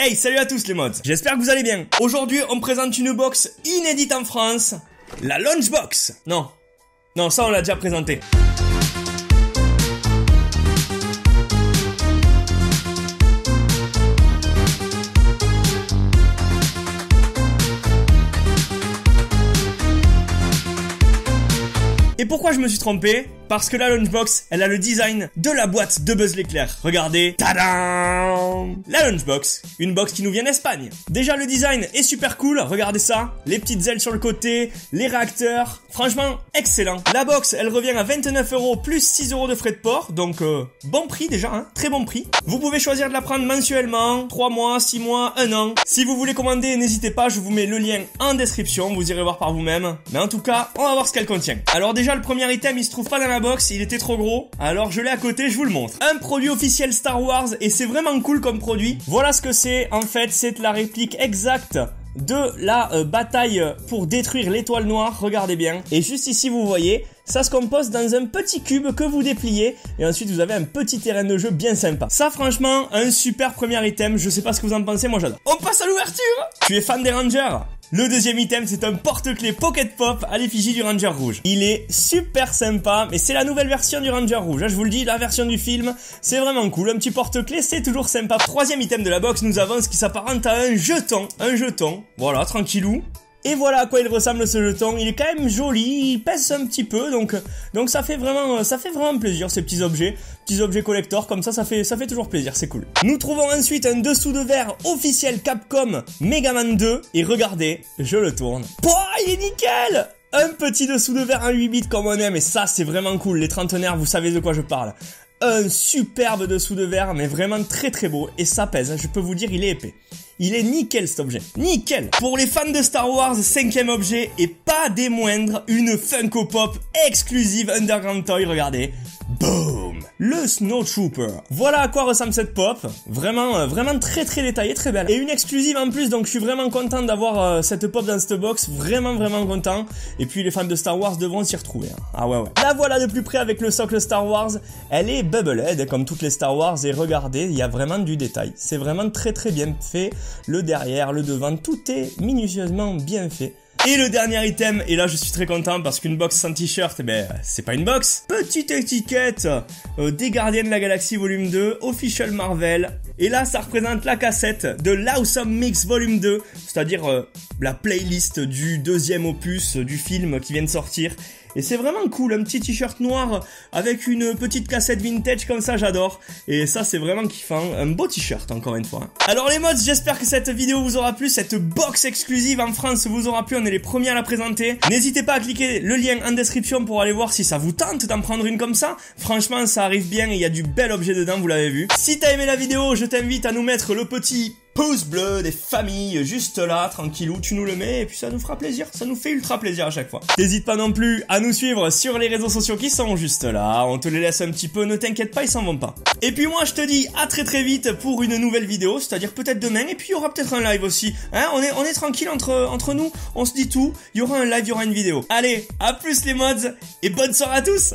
Hey, salut à tous les mods, j'espère que vous allez bien. Aujourd'hui, on présente une box inédite en France, la Lunchbox. Non, ça on l'a déjà présenté. Et pourquoi je me suis trompé? Parce que la Lunchbox, elle a le design de la boîte de Buzz l'éclair. Regardez, tadam! La Lunchbox, une box qui nous vient d'Espagne. Déjà le design est super cool, regardez ça. Les petites ailes sur le côté, les réacteurs, franchement, excellent. La box, elle revient à 29 € plus 6 € de frais de port, donc bon prix déjà, hein, très bon prix. Vous pouvez choisir de la prendre mensuellement, 3 mois, 6 mois, 1 an. Si vous voulez commander, n'hésitez pas, je vous mets le lien en description, vous irez voir par vous-même. Mais en tout cas, on va voir ce qu'elle contient. Alors déjà, le premier item, il se trouve pas dans la box, il était trop gros, alors je l'ai à côté, je vous le montre. Un produit officiel Star Wars, et c'est vraiment cool comme produit. Voilà ce que c'est, en fait, c'est la réplique exacte de la bataille pour détruire l'étoile noire, regardez bien. Et juste ici, vous voyez, ça se compose dans un petit cube que vous dépliez, et ensuite vous avez un petit terrain de jeu bien sympa. Ça franchement, un super premier item, je sais pas ce que vous en pensez, moi j'adore. On passe à l'ouverture. Tu es fan des Rangers? Le deuxième item, c'est un porte-clés Pocket Pop à l'effigie du Ranger rouge. Il est super sympa, mais c'est la nouvelle version du Ranger rouge. Je vous le dis, la version du film, c'est vraiment cool. Un petit porte-clés, c'est toujours sympa. Troisième item de la box, nous avons ce qui s'apparente à un jeton. Un jeton, voilà, tranquillou. Et voilà à quoi il ressemble ce jeton, il est quand même joli, il pèse un petit peu, donc ça fait vraiment plaisir ces petits objets collector, comme ça fait toujours plaisir, c'est cool. Nous trouvons ensuite un dessous de verre officiel Capcom Mega Man 2, et regardez, je le tourne. Pouah, il est nickel! Un petit dessous de verre en 8 bits comme on aime, et ça c'est vraiment cool, les trentenaires, vous savez de quoi je parle. Un superbe dessous de verre, mais vraiment très très beau, et ça pèse, je peux vous dire, il est épais. Il est nickel cet objet, nickel. Pour les fans de Star Wars, cinquième objet, et pas des moindres, une Funko Pop exclusive Underground Toy, regardez. Boom! Le Snowtrooper. Voilà à quoi ressemble cette pop. Vraiment très très détaillée, très belle. Et une exclusive en plus, donc je suis vraiment content d'avoir cette pop dans cette box. Vraiment content. Et puis les fans de Star Wars devront s'y retrouver. Hein. Ah ouais. La voilà de plus près avec le socle Star Wars. Elle est Bubblehead comme toutes les Star Wars. Et regardez, il y a vraiment du détail. C'est vraiment très bien fait. Le derrière, le devant, tout est minutieusement bien fait. Et le dernier item, et là je suis très content parce qu'une box sans t-shirt, c'est pas une box. Petite étiquette des Gardiens de la Galaxie volume 2, Official Marvel. Et là ça représente la cassette de l'Awesome Mix volume 2, c'est-à-dire la playlist du deuxième opus du film qui vient de sortir. Et c'est vraiment cool, un petit t-shirt noir avec une petite cassette vintage comme ça, j'adore. Et ça c'est vraiment kiffant, un beau t-shirt encore une fois. Alors les mods, j'espère que cette vidéo vous aura plu, cette box exclusive en France vous aura plu, on est les premiers à la présenter. N'hésitez pas à cliquer le lien en description pour aller voir si ça vous tente d'en prendre une comme ça. Franchement ça arrive bien et il y a du bel objet dedans, vous l'avez vu. Si t'as aimé la vidéo, je t'invite à nous mettre le petit pouce bleu des familles juste là, tranquillou, tu nous le mets et puis ça nous fera plaisir, ça nous fait ultra plaisir à chaque fois. N'hésite pas non plus à nous suivre sur les réseaux sociaux qui sont juste là, on te les laisse un petit peu, ne t'inquiète pas, ils s'en vont pas. Et puis moi je te dis à très vite pour une nouvelle vidéo, c'est-à-dire peut-être demain, et puis il y aura peut-être un live aussi, hein, on est tranquille entre nous, on se dit tout, il y aura un live, il y aura une vidéo. Allez, à plus les mods, et bonne soirée à tous.